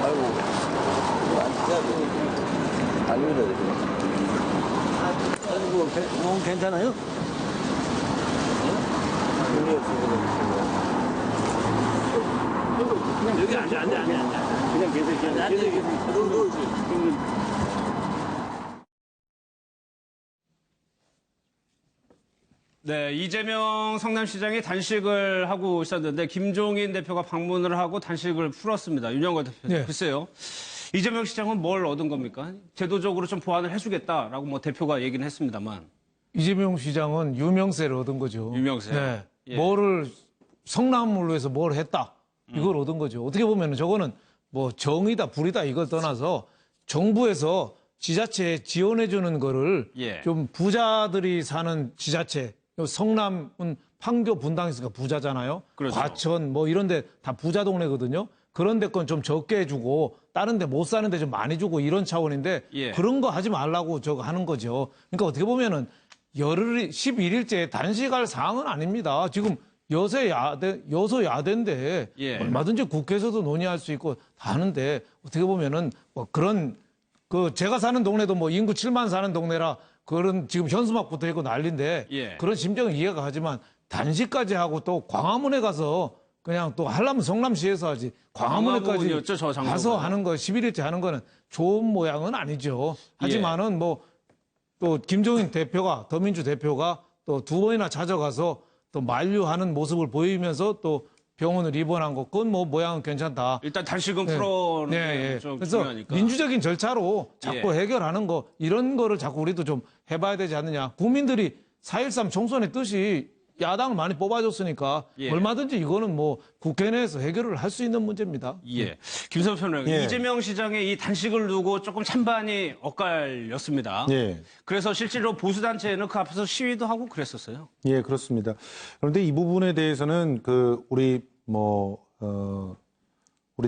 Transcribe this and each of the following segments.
아이고, 안 그래도 몸 괜찮아요? 여기 앉아. 그냥 계세요. 네, 이재명 성남시장이 단식을 하고 있었는데 김종인 대표가 방문을 하고 단식을 풀었습니다. 윤영걸 대표. 네. 글쎄요. 이재명 시장은 뭘 얻은 겁니까? 제도적으로 좀 보완을 해주겠다라고 뭐 대표가 얘기는 했습니다만. 이재명 시장은 유명세를 얻은 거죠. 유명세. 네. 예. 뭐를 성남을 위해서 뭘 했다. 이걸 얻은 거죠. 어떻게 보면 저거는 뭐 정의다 불이다 이걸 떠나서 정부에서 지자체에 지원해주는 거를 예. 좀 부자들이 사는 지자체, 성남은 판교 분당에 있으니까 부자잖아요. 그렇죠. 과천 뭐 이런 데 다 부자 동네거든요. 그런 데 건 좀 적게 해주고 다른 데 못 사는 데 좀 많이 주고 이런 차원인데 예. 그런 거 하지 말라고 저거 하는 거죠. 그러니까 어떻게 보면은 열흘 11일째 단식할 사항은 아닙니다. 지금 여소야대인데 예. 얼마든지 국회에서도 논의할 수 있고 다 하는데 어떻게 보면은 뭐 그런 제가 사는 동네도 뭐 인구 7만 사는 동네라 그런 지금 현수막 붙어 있고 난리인데 예. 그런 심정은 이해가 가지만 단식까지 하고 또 광화문에 가서 그냥 또 하려면 성남시에서 하지 광화문에까지 광화문이었죠, 저 장소가. 가서 하는 거 11일째 하는 거는 좋은 모양은 아니죠. 하지만은 뭐 또 김종인 대표가 더민주 대표가 또 2번이나 찾아가서 또 만류하는 모습을 보이면서 또 병원을 입원한 거 그건 뭐 모양은 괜찮다. 일단 단식은 풀어는 게 좀 그래서 중요하니까. 민주적인 절차로 자꾸 예. 해결하는 거 이런 거를 자꾸 우리도 좀 해봐야 되지 않느냐. 국민들이 4.13 총선의 뜻이 야당을 많이 뽑아줬으니까 예. 얼마든지 이거는 뭐 국회 내에서 해결을 할 수 있는 문제입니다. 예. 김선호 평론가, 예. 이재명 시장의 이 단식을 두고 조금 찬반이 엇갈렸습니다. 예. 그래서 실제로 보수단체는 그 앞에서 시위도 하고 그랬었어요. 예, 그렇습니다. 그런데 이 부분에 대해서는 우리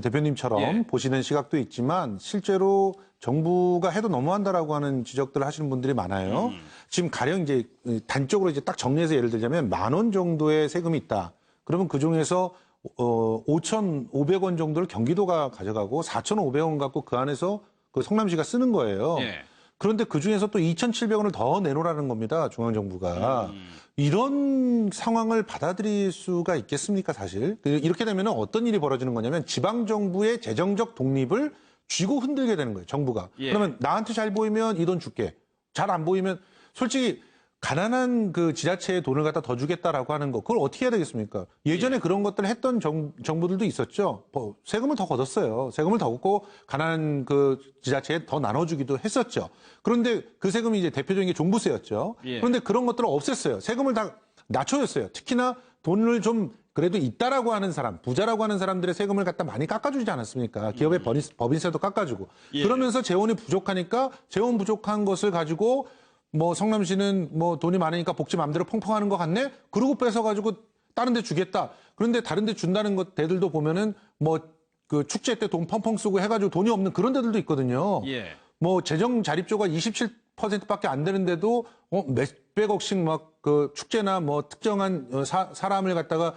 대표님처럼 예. 보시는 시각도 있지만 실제로 정부가 해도 너무한다라고 하는 지적들을 하시는 분들이 많아요. 지금 가령 이제 단적으로 이제 딱 정리해서 예를 들자면 10,000원 정도의 세금이 있다. 그러면 그 중에서 5,500원 정도를 경기도가 가져가고 4,500원 갖고 그 안에서 그 성남시가 쓰는 거예요. 예. 그런데 그 중에서 또 2,700원을 더 내놓으라는 겁니다. 중앙정부가. 이런 상황을 받아들일 수가 있겠습니까, 사실? 이렇게 되면 어떤 일이 벌어지는 거냐면 지방정부의 재정적 독립을 쥐고 흔들게 되는 거예요, 정부가. 예. 그러면 나한테 잘 보이면 이 돈 줄게. 잘 안 보이면 솔직히 가난한 그 지자체에 돈을 갖다 더 주겠다라고 하는 거, 그걸 어떻게 해야 되겠습니까? 예전에 그런 것들을 했던 정부들도 있었죠. 세금을 더 걷었어요. 세금을 더 걷고 가난한 그 지자체에 더 나눠주기도 했었죠. 그런데 그 세금이 이제 대표적인 게 종부세였죠. 예. 그런데 그런 것들을 없앴어요. 세금을 다 낮춰줬어요. 특히나 돈을 좀 그래도 있다라고 하는 사람, 부자라고 하는 사람들의 세금을 갖다 많이 깎아주지 않았습니까? 기업의 법인세도 깎아주고. 예. 그러면서 재원이 부족하니까 재원 부족한 것을 가지고 뭐 성남시는 뭐 돈이 많으니까 복지 마음대로 펑펑하는 것 같네? 그러고 뺏어가지고 다른 데 주겠다. 그런데 다른 데 준다는 것 데들도 보면은 뭐 그 축제 때 돈 펑펑 쓰고 해가지고 돈이 없는 그런 데들도 있거든요. 예. 뭐 재정 자립조가 27%밖에 안 되는데도 몇백억씩 막 그 축제나 뭐 특정한 사람을 갖다가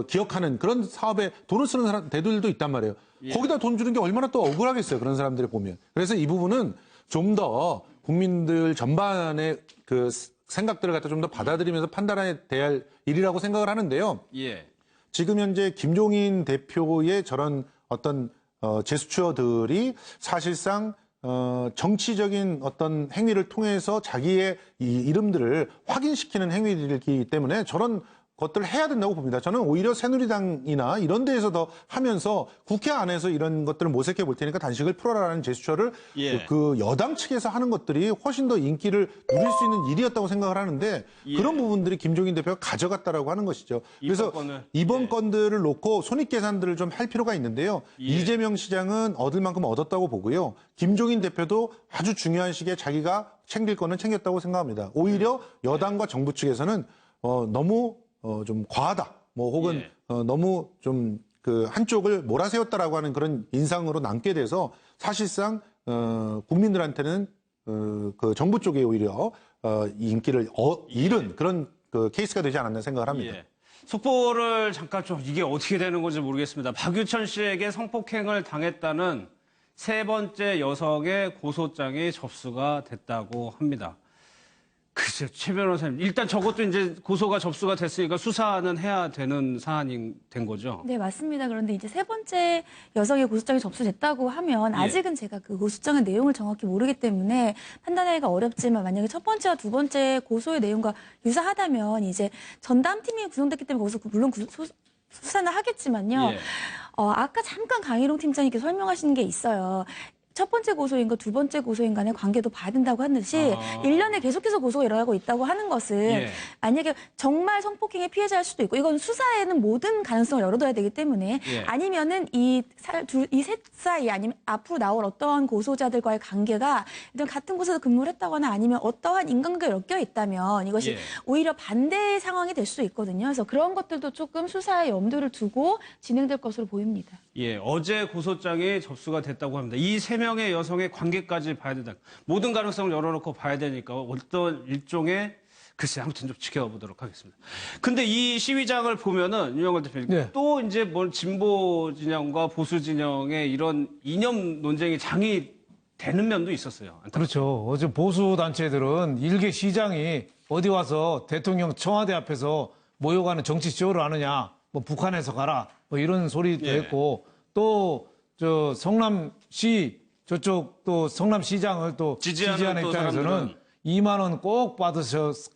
기억하는 그런 사업에 돈을 쓰는 데들도 있단 말이에요. 예. 거기다 돈 주는 게 얼마나 또 억울하겠어요. 그런 사람들을 보면. 그래서 이 부분은 좀 더 국민들 전반의 그 생각들을 갖다 좀 더 받아들이면서 판단해야 될 일이라고 생각을 하는데요. 예. 지금 현재 김종인 대표의 저런 어떤 제스처들이 사실상 정치적인 어떤 행위를 통해서 자기의 이 이름들을 확인시키는 행위들이기 때문에 저런 것들을 해야 된다고 봅니다. 저는 오히려 새누리당이나 이런 데에서 더 하면서 국회 안에서 이런 것들을 모색해 볼 테니까 단식을 풀어라라는 제스처를 예. 그 여당 측에서 하는 것들이 훨씬 더 인기를 누릴 수 있는 일이었다고 생각을 하는데 예. 그런 부분들이 김종인 대표가 가져갔다라고 하는 것이죠. 그래서 이번 예. 건들을 놓고 손익계산들을 좀 할 필요가 있는데요. 예. 이재명 시장은 얻을 만큼 얻었다고 보고요. 김종인 대표도 아주 중요한 시기에 자기가 챙길 거는 챙겼다고 생각합니다. 오히려 여당과 정부 측에서는 너무 좀 과하다. 뭐 혹은 예. 너무 좀 그 한쪽을 몰아세웠다라고 하는 그런 인상으로 남게 돼서 사실상 국민들한테는 그 정부 쪽에 오히려 인기를 잃은 그런 그 케이스가 되지 않았나 생각을 합니다. 예. 속보를 잠깐 좀 이게 어떻게 되는 건지 모르겠습니다. 박유천 씨에게 성폭행을 당했다는 세 번째 여성의 고소장이 접수가 됐다고 합니다. 글쎄요, 최 변호사님. 일단 저것도 이제 고소가 접수가 됐으니까 수사는 해야 되는 사안이 된 거죠? 네, 맞습니다. 그런데 이제 세 번째 여성의 고소장이 접수됐다고 하면 아직은 제가 그 고소장의 내용을 정확히 모르기 때문에 판단하기가 어렵지만 만약에 첫 번째와 두 번째 고소의 내용과 유사하다면 이제 전담팀이 구성됐기 때문에 거기서 물론 수사는 하겠지만요. 예. 아까 잠깐 강희롱 팀장님께서 설명하신 게 있어요. 첫 번째 고소인과 두 번째 고소인 간의 관계도 봐야 된다고 하듯이 1년에 계속해서 고소가 일어나고 있다고 하는 것은 예. 만약에 정말 성폭행의 피해자일 수도 있고 이건 수사에는 모든 가능성을 열어둬야 되기 때문에 예. 아니면은 이 셋 사이 아니면 앞으로 나올 어떠한 고소자들과의 관계가 일단 같은 곳에서 근무를 했다거나 아니면 어떠한 인간관계가 엮여 있다면 이것이 예. 오히려 반대의 상황이 될 수 있거든요. 그래서 그런 것들도 조금 수사에 염두를 두고 진행될 것으로 보입니다. 예, 어제 고소장이 접수가 됐다고 합니다. 이 세 명의 여성의 관계까지 봐야 된다. 모든 가능성을 열어놓고 봐야 되니까 어떤 일종의 글쎄 아무튼 좀 지켜보도록 하겠습니다. 근데 이 시위장을 보면은 윤영걸 대표님 네. 또 이제 뭐 진보 진영과 보수 진영의 이런 이념 논쟁이 장이 되는 면도 있었어요. 그렇죠. 어제 보수 단체들은 일개 시장이 어디 와서 대통령 청와대 앞에서 모여가는 정치 쇼를 하느냐, 뭐 북한에서 가라, 뭐 이런 소리도 예. 했고 또 저 성남시 저쪽 또 성남시장을 또 지지하는 지지하는 또 입장에서는 사람들은 2만 원 꼭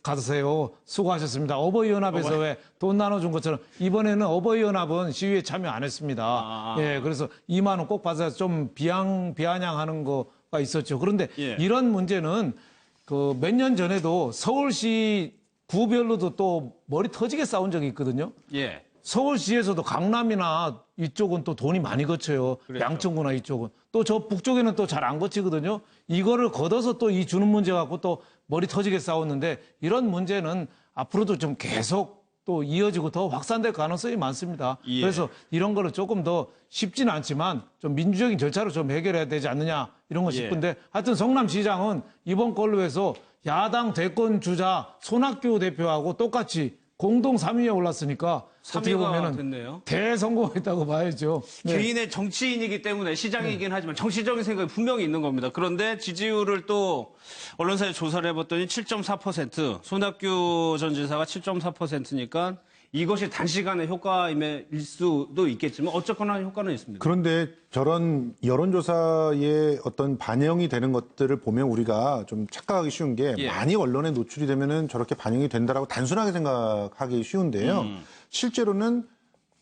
가세요. 수고하셨습니다. 어버이연합에서 왜 돈 나눠준 것처럼 이번에는 어버이연합은 시위에 참여 안 했습니다. 예, 그래서 2만 원 꼭 받아서 좀 비아냥하는 거가 있었죠. 그런데 예. 이런 문제는 그 몇 년 전에도 서울시 구별로도 또 머리 터지게 싸운 적이 있거든요. 예. 서울시에서도 강남이나 이쪽은 또 돈이 많이 거쳐요. 그렇죠. 양천구나 이쪽은. 또 저 북쪽에는 또 잘 안 거치거든요. 이거를 걷어서 또 이 주는 문제 갖고 또 머리 터지게 싸웠는데 이런 문제는 앞으로도 좀 계속 또 이어지고 더 확산될 가능성이 많습니다. 예. 그래서 이런 거를 조금 더 쉽지는 않지만 좀 민주적인 절차로 좀 해결해야 되지 않느냐 이런 거 예. 싶은데 하여튼 성남시장은 이번 걸로 해서 야당 대권 주자 손학규 대표하고 똑같이 공동 3위에 올랐으니까 어떻게 3위가 보면은 됐네요. 대성공했다고 봐야죠. 네. 개인의 정치인이기 때문에 시장이긴 하지만 정치적인 생각이 분명히 있는 겁니다. 그런데 지지율을 또 언론사에 조사를 해봤더니 7.4%, 손학규 전 지사가 7.4%니까 이것이 단시간에 효과임일 수도 있겠지만 어쨌거나 효과는 있습니다. 그런데 저런 여론조사의 어떤 반영이 되는 것들을 보면 우리가 좀 착각하기 쉬운 게 예. 많이 언론에 노출이 되면은 저렇게 반영이 된다라고 단순하게 생각하기 쉬운데요. 실제로는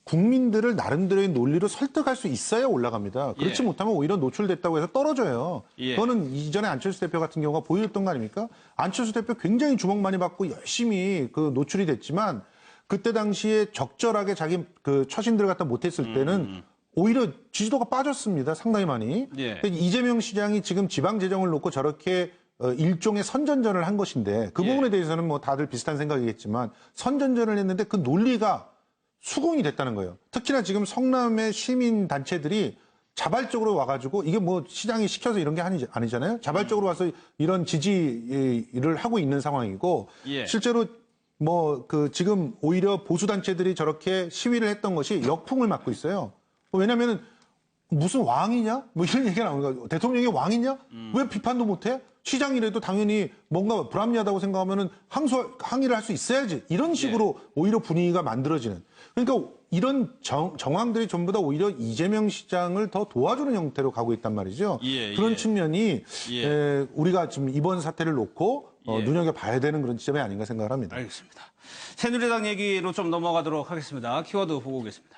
국민들을 나름대로의 논리로 설득할 수 있어야 올라갑니다. 그렇지 예. 못하면 오히려 노출됐다고 해서 떨어져요. 예. 그거는 이전에 안철수 대표 같은 경우가 보여줬던 거 아닙니까? 안철수 대표 굉장히 주목 많이 받고 열심히 그 노출이 됐지만 그때 당시에 적절하게 자기 그 처신들을 갖다 못했을 때는 오히려 지지도가 빠졌습니다. 상당히 많이. 예. 이재명 시장이 지금 지방 재정을 놓고 저렇게 일종의 선전전을 한 것인데 그 예. 부분에 대해서는 뭐 다들 비슷한 생각이겠지만 선전전을 했는데 그 논리가 수긍이 됐다는 거예요. 특히나 지금 성남의 시민 단체들이 자발적으로 와가지고 이게 뭐 시장이 시켜서 이런 게 아니잖아요. 자발적으로 와서 이런 지지를 하고 있는 상황이고 예. 실제로 뭐 그 지금 오히려 보수 단체들이 저렇게 시위를 했던 것이 역풍을 맞고 있어요. 왜냐면은 무슨 왕이냐? 뭐 이런 얘기가 나오는 거예요. 대통령이 왕이냐? 왜 비판도 못해? 시장이라도 당연히 뭔가 불합리하다고 생각하면은 항의를 할 수 있어야지. 이런 식으로 오히려 분위기가 만들어지는. 그러니까 이런 정황들이 전부 다 오히려 이재명 시장을 더 도와주는 형태로 가고 있단 말이죠. 예, 그런 예. 측면이 예. 우리가 지금 이번 사태를 놓고 예. 눈여겨봐야 되는 그런 지점이 아닌가 생각을 합니다. 알겠습니다. 새누리당 얘기로 좀 넘어가도록 하겠습니다. 키워드 보고 오겠습니다.